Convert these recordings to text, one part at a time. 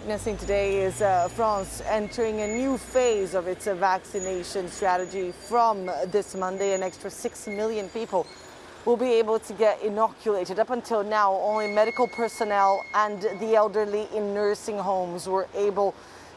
witnessing today is France entering a new phase of its vaccination strategy. From this Monday, an extra 6 million people will be able to get inoculated. Up until now, only medical personnel and the elderly in nursing homes were able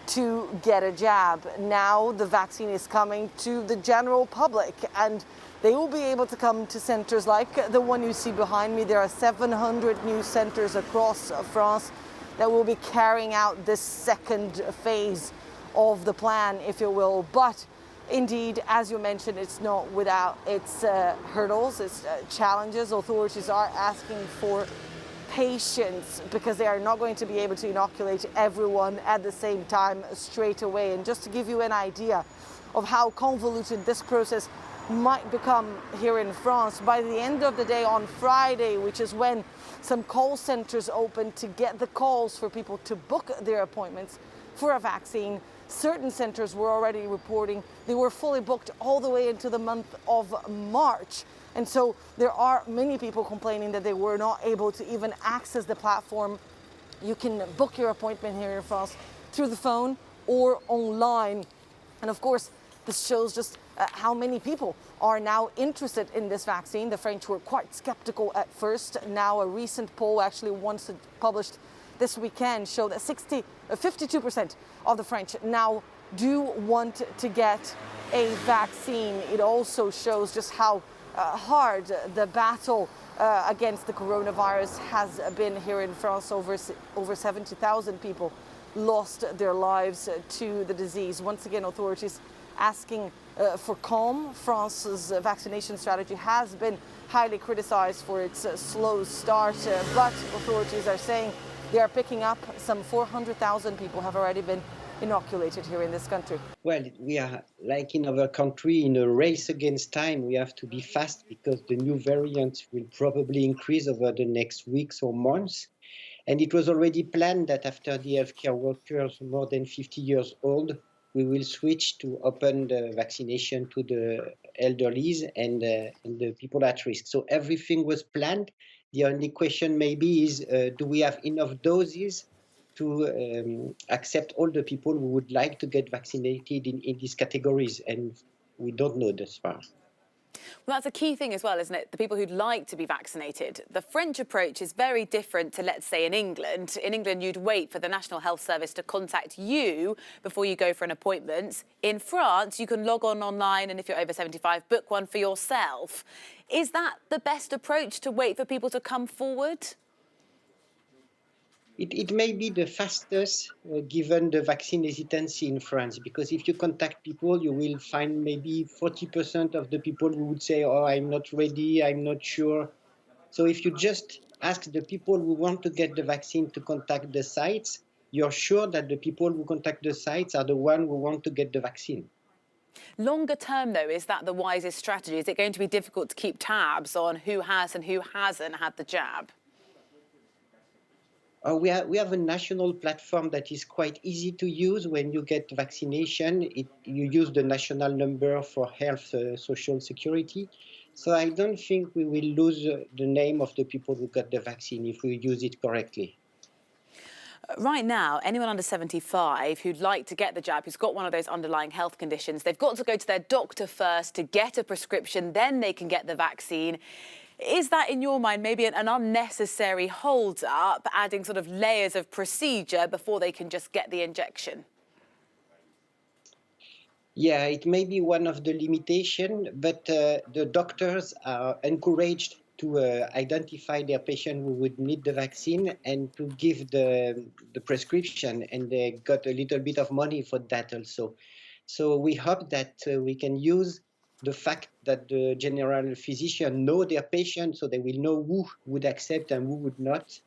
to get a jab. Now the vaccine is coming to the general public, and they will be able to come to centers like the one you see behind me. There are 700 new centers across France that will be carrying out this second phase of the plan, if you will. But indeed, as you mentioned, it's not without its hurdles, its challenges. Authorities are asking for patience because they are not going to be able to inoculate everyone at the same time straight away. And just to give you an idea of how convoluted this process might become here in France, by the end of the day on Friday, which is when some call centers open to get the calls for people to book their appointments for a vaccine, certain centers were already reporting they were fully booked all the way into the month of March. And so there are many people complaining that they were not able to even access the platform. You can book your appointment here in France through the phone or online. And of course, this shows just how many people are now interested in this vaccine. The French were quite skeptical at first. Now a recent poll, actually once published this weekend, showed that 52% of the French now do want to get a vaccine. It also shows just how hard the battle against the coronavirus has been here in France. Over 70,000 people lost their lives to the disease. Once again, authorities asking for calm. France's vaccination strategy has been highly criticized for its slow start, but authorities are saying they are picking up. Some 400,000 people have already been inoculated here in this country. Well, we are, like in our country, in a race against time. We have to be fast because the new variants will probably increase over the next weeks or months. And it was already planned that after the healthcare workers more than 50 years old, we will switch to open the vaccination to the elderlies and the people at risk. So everything was planned. The only question maybe is, do we have enough doses to accept all the people who would like to get vaccinated in these categories? And we don't know thus far. Well, that's a key thing as well, isn't it? The people who'd like to be vaccinated. The French approach is very different to, let's say, in England. In England, you'd wait for the National Health Service to contact you before you go for an appointment. In France, you can log on online and if you're over 75, book one for yourself. Is that the best approach, to wait for people to come forward? It may be the fastest given the vaccine hesitancy in France, because if you contact people, you will find maybe 40% of the people who would say, oh, I'm not ready, I'm not sure. So if you just ask the people who want to get the vaccine to contact the sites, you're sure that the people who contact the sites are the ones who want to get the vaccine. Longer term, though, is that the wisest strategy? Is it going to be difficult to keep tabs on who has and who hasn't had the jab? We have a national platform that is quite easy to use. When you get vaccination, you use the national number for health, social security. So I don't think we will lose the name of the people who got the vaccine if we use it correctly. Right now, anyone under 75 who'd like to get the jab, who's got one of those underlying health conditions, they've got to go to their doctor first to get a prescription, then they can get the vaccine. Is that, in your mind, maybe an unnecessary hold-up, adding sort of layers of procedure before they can just get the injection? Yeah, it may be one of the limitations, but the doctors are encouraged to identify their patient who would need the vaccine and to give the prescription, and they got a little bit of money for that also. So we hope that we can use the fact that the general physician know their patient, so they will know who would accept and who would not.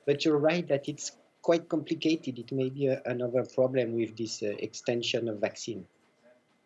But you're right that it's quite complicated. It may be another problem with this extension of vaccine.